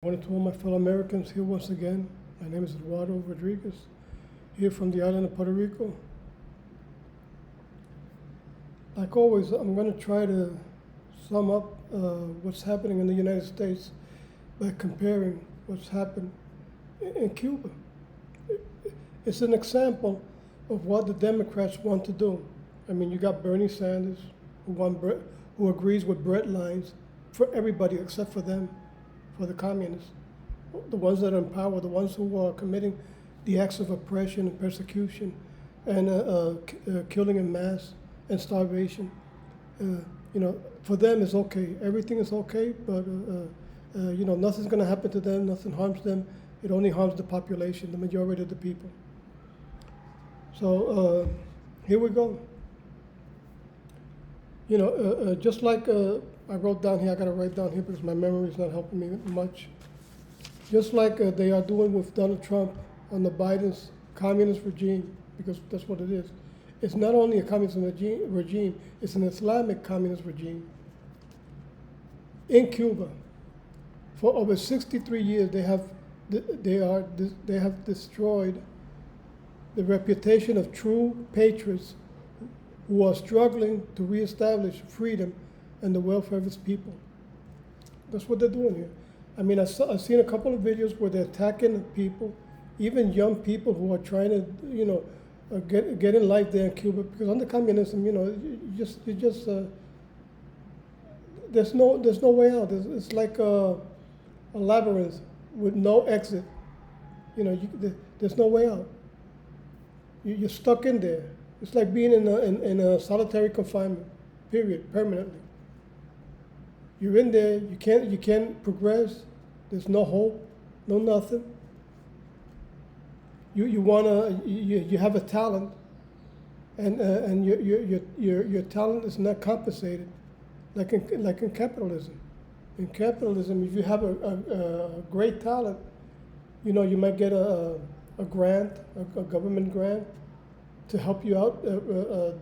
I wanted to all my fellow Americans here once again. My name is Eduardo Rodriguez, here from the island of Puerto Rico. Like always, I'm going to try to sum up what's happening in the United States by comparing what's happened in Cuba. It's an example of what the Democrats want to do. I mean, you got Bernie Sanders, who agrees with bread lines for everybody except for them, for the communists, the ones that are in power, the ones who are committing the acts of oppression and persecution and killing in mass and starvation. For them it's okay. Everything is okay, but nothing's going to happen to them. Nothing harms them. It only harms the population, the majority of the people. So here we go. Just like I wrote down here, I got to write down here because my memory is not helping me much. Just like they are doing with Donald Trump on the Biden's communist regime, because that's what it is. It's not only a communist regime, it's an Islamic communist regime. In Cuba, for over 63 years, they have destroyed the reputation of true patriots who are struggling to reestablish freedom and the welfare of its people. That's what they're doing here. I mean, I've seen a couple of videos where they're attacking people, even young people who are trying to, get in life there in Cuba. Because under communism, there's no way out. It's like a labyrinth with no exit. There's no way out. You're stuck in there. It's like being in a solitary confinement, period, permanently. You're in there. You can't progress. There's no hope, no nothing. You have a talent, and your talent is not compensated, like in capitalism. In capitalism, if you have a great talent, you might get a grant, a government grant, to help you out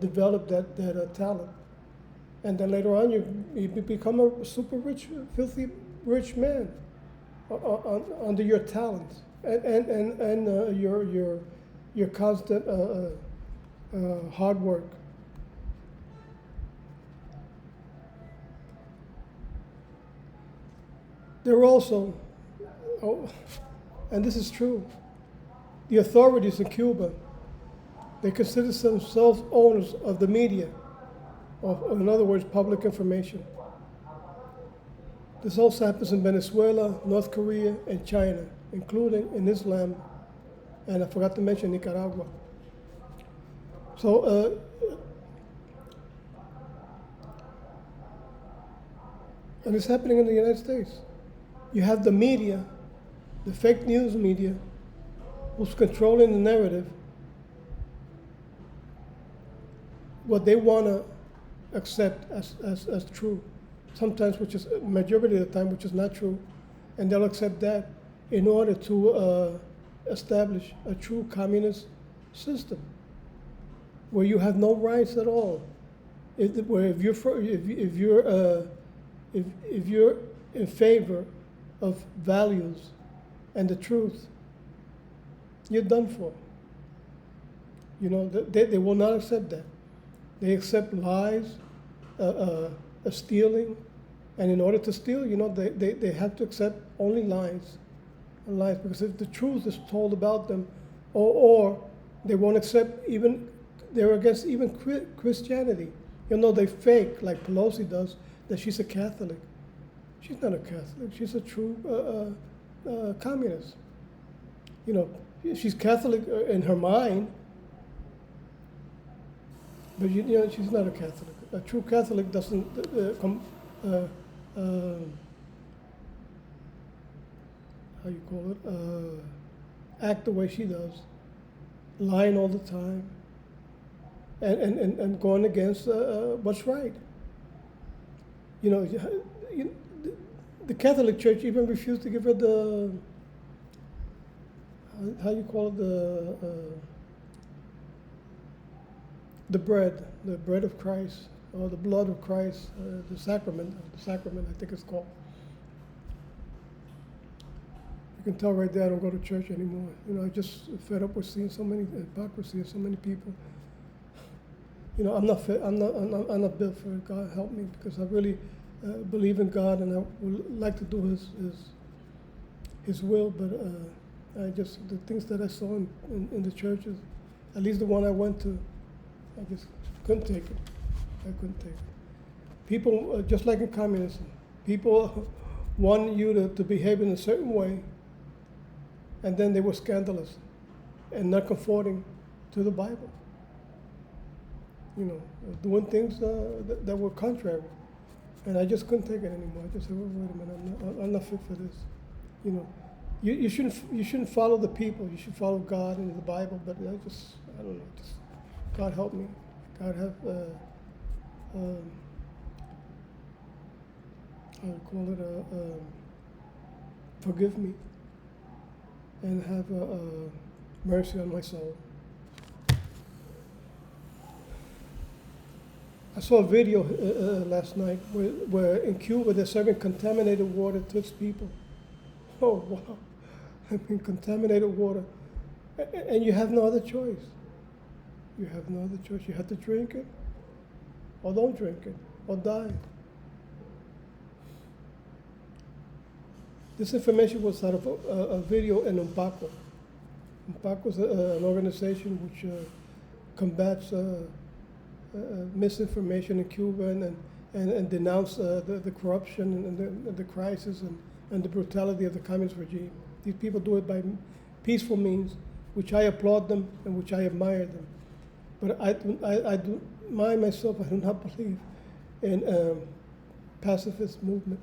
develop that talent. And then later on, you become a super rich, filthy rich man under your talents and your constant hard work. There also, and this is true, the authorities in Cuba, they consider themselves owners of the media, in other words, public information. This also happens in Venezuela, North Korea, and China, including in Islam, and I forgot to mention Nicaragua. So, and it's happening in the United States. You have the media, the fake news media, who's controlling the narrative, what they want to accept as true, sometimes which is majority of the time which is not true, and they'll accept that in order to establish a true communist system where you have no rights at all. If you're in favor of values and the truth, you're done for. They will not accept that. They accept lies, stealing, and in order to steal, they have to accept only lies, because if the truth is told about them, or they won't accept they're against even Christianity. They fake, like Pelosi does, that she's a Catholic. She's not a Catholic. She's a true communist. She's Catholic in her mind, but she's not a Catholic. A true Catholic doesn't act the way she does, lying all the time, and going against what's right. The Catholic Church even refused to give her the the bread of Christ, or the blood of Christ, the sacrament, I think it's called. You can tell right there I don't go to church anymore. You know, I just fed up with seeing so many hypocrisy and so many people. You know, I'm not built for it. God help me, because I really believe in God and I would like to do His will. But I just, the things that I saw in the churches, at least the one I went to, I just couldn't take it. I couldn't take it. People, just like in communism, people want you to behave in a certain way, and then they were scandalous and not conforming to the Bible. You know, doing things that were contrary. And I just couldn't take it anymore. I just said, wait a minute, I'm not fit for this. You know, you shouldn't follow the people. You should follow God and the Bible. But I don't know. Just God help me. God have I would call it forgive me and have mercy on my soul. I saw a video last night where in Cuba they're serving contaminated water to its people. Oh, wow. I mean, contaminated water. And you have no other choice. You have no other choice. You have to drink it, or don't drink it, or die. This information was out of a video in UNPACO. UNPACO is an organization which combats misinformation in Cuba and denounce the corruption and the crisis and the brutality of the communist regime. These people do it by peaceful means, which I applaud them and which I admire them. But I do myself, I do not believe in pacifist movement.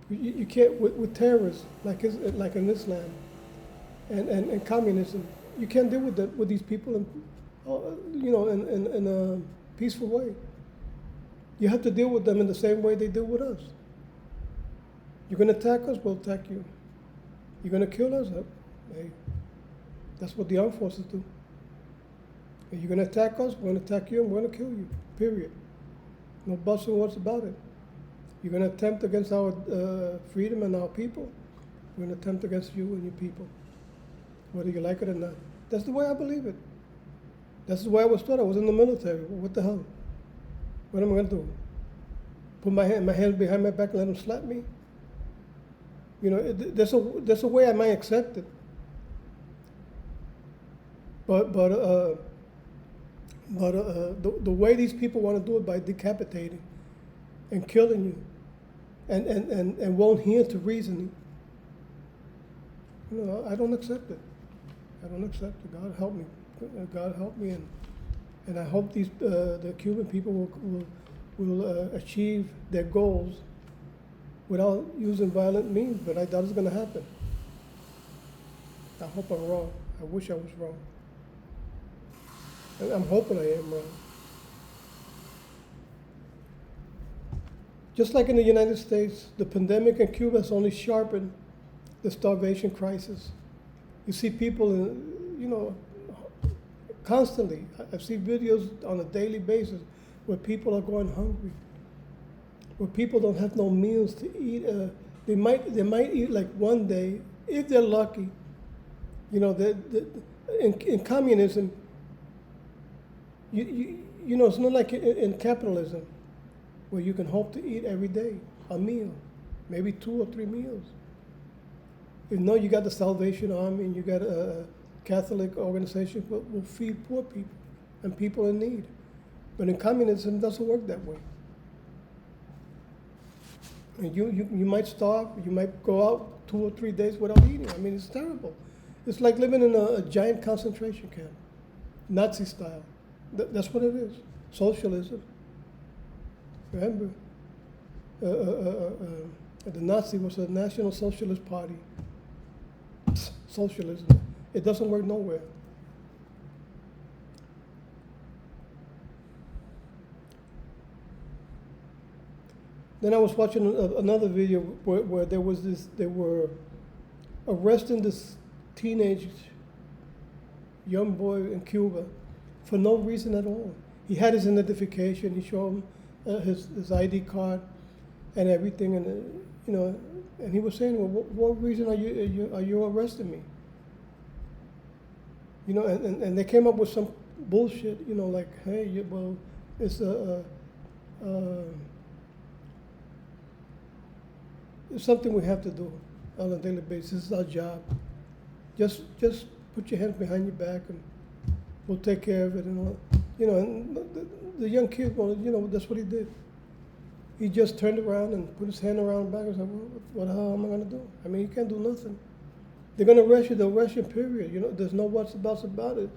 You can't, with terrorists, like in Islam and communism, you can't deal with these people in a peaceful way. You have to deal with them in the same way they deal with us. You're going to attack us, we'll attack you. You're going to kill us? Hey, that's what the armed forces do. If you're going to attack us, we're going to attack you and we're going to kill you, period. No buts and what's about it. You're going to attempt against our freedom and our people, we're going to attempt against you and your people, whether you like it or not. That's the way I believe it. That's the way I was taught. I was in the military. What the hell? What am I going to do? Put my hands behind my back and let them slap me? You know, there's a way I might accept it. But the way these people want to do it, by decapitating and killing you and won't hear to reasoning, you know, I don't accept it. I don't accept it. God help me. God help me, and I hope the Cuban people will achieve their goals without using violent means, but I doubt it's going to happen. I hope I'm wrong. I wish I was wrong. And I'm hoping I am wrong. Just like in the United States, the pandemic in Cuba has only sharpened the starvation crisis. You see people, constantly. I see videos on a daily basis where people are going hungry, where people don't have no meals to eat. They might eat like one day, if they're lucky. You know, in communism, you know, it's not like in capitalism, where you can hope to eat every day a meal, maybe 2 or 3 meals. You know, you got the Salvation Army and you got a Catholic organization that will feed poor people and people in need. But in communism, it doesn't work that way. And you might starve, you might go out 2 or 3 days without eating. I mean, it's terrible. It's like living in a giant concentration camp, Nazi style. That's what it is, socialism. Remember, the Nazi was a National Socialist Party. Socialism. It doesn't work nowhere. Then I was watching another video where they were arresting this teenage young boy in Cuba for no reason at all. He had his identification. He showed him his ID card and everything, and And he was saying, well, what reason are you arresting me? You know, and they came up with some bullshit, you know, like, hey, well, it's it's something we have to do on a daily basis. This is our job. Just put your hands behind your back and we'll take care of it and all. You know, and the young kid, well, you know, that's what he did. He just turned around and put his hand around the back and said, well, what the hell am I going to do? I mean, you can't do nothing. They're going to arrest you, they'll arrest you, period. You know, there's no what's about it,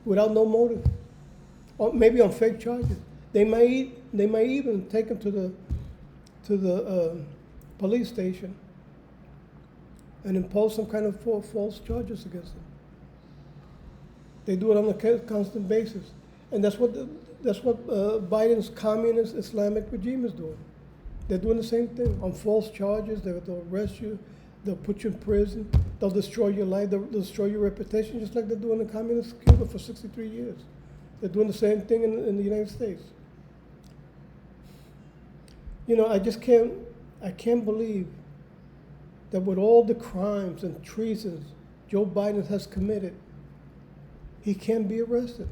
without no motive. Or maybe on fake charges. They might even take him to the police station and impose some kind of false charges against them. They do it on a constant basis. And that's what Biden's communist Islamic regime is doing. They're doing the same thing on false charges. They'll arrest you. They'll put you in prison. They'll destroy your life. They'll destroy your reputation, just like they're doing in communist Cuba for 63 years. They're doing the same thing in the United States. You know, I can't believe that with all the crimes and treasons Joe Biden has committed, he can't be arrested.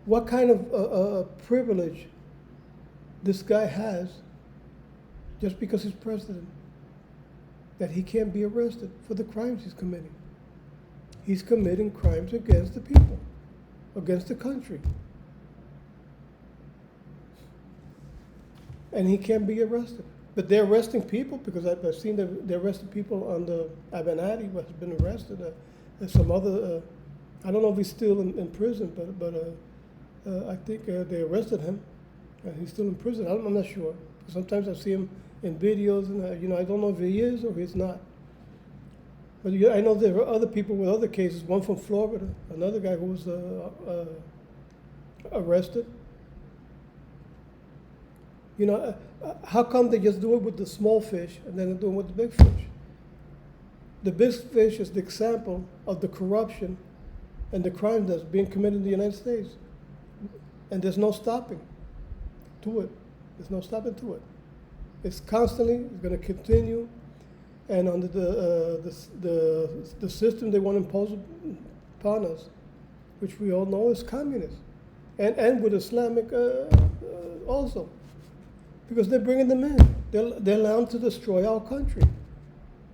What kind of privilege this guy has just because he's president, that he can't be arrested for the crimes he's committing. He's committing crimes against the people, against the country. And he can't be arrested. But they're arresting people, because I've seen they're arresting people on the Avenatti, who has been arrested, and some other, I don't know if he's still in prison, but I think they arrested him. He's still in prison. I'm not sure. Sometimes I see him in videos, and you know, I don't know if he is or he's not. But I know there are other people with other cases. One from Florida, another guy who was arrested. You know, how come they just do it with the small fish and then they're doing it with the big fish? The big fish is the example of the corruption and the crime that's being committed in the United States. And there's no stopping to it. There's no stopping to it. It's constantly, it's going to continue. And under the system they want to impose upon us, which we all know is communist. And with Islamic also. Because they're bringing them in. They're allowed to destroy our country.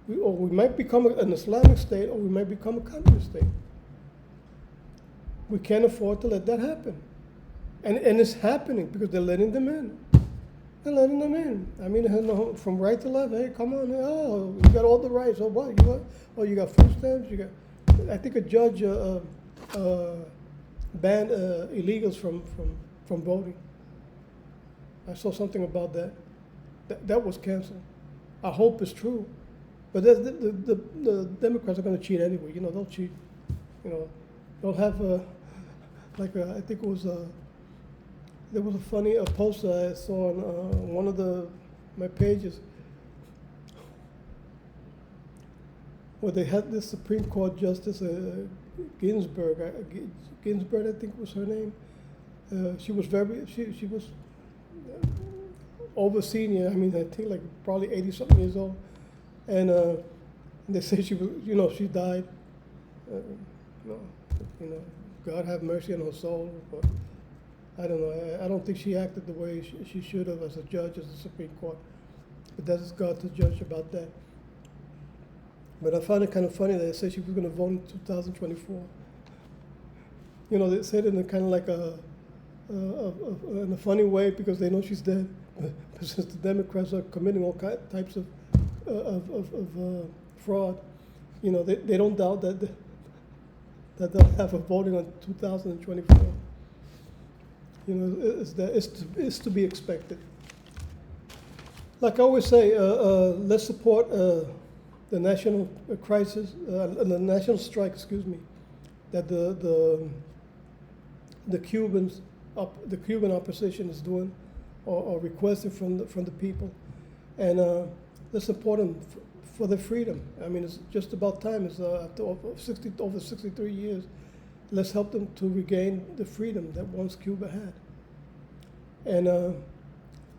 We might become an Islamic state, or we might become a communist state. We can't afford to let that happen. And it's happening because they're letting them in. They're letting them in. I mean, from right to left, hey, come on, oh, you got all the rights. Oh, what? You got food stamps? You got, I think a judge banned illegals from voting. I saw something about that. That was canceled. I hope it's true. But the Democrats are going to cheat anyway. You know, they'll cheat. You know, they'll have I think it was there was a funny poster I saw on one of my pages where they had this Supreme Court Justice Ginsburg. Ginsburg, I think was her name. She was she was over senior. I mean, I think like probably 80-something years old, and they say she was, you know, she died. You know, God have mercy on her soul. But I don't know. I don't think she acted the way she should have as a judge of the Supreme Court. But that's God to judge about that. But I found it kind of funny that they said she was going to vote in 2024. You know, they said it in a kind of like in a funny way because they know she's dead. But since the Democrats are committing all types of fraud, you know, they don't doubt that they'll have a voting on 2024. You know, it's to be expected. Like I always say, let's support the national crisis, the national strike, that the Cuban opposition is doing or requesting from the people, and let's support them for their freedom. I mean, it's just about time. It's after over 63 years. Let's help them to regain the freedom that once Cuba had, and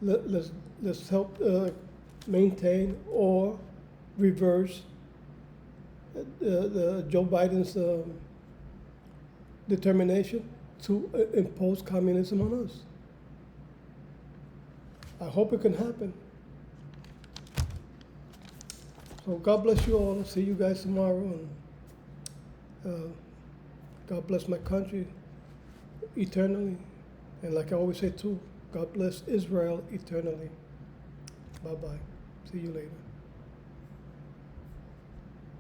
let's help maintain or reverse the Joe Biden's determination to impose communism on us. I hope it can happen. So God bless you all. See you guys tomorrow. And God bless my country eternally. And like I always say too, God bless Israel eternally. Bye-bye. See you later.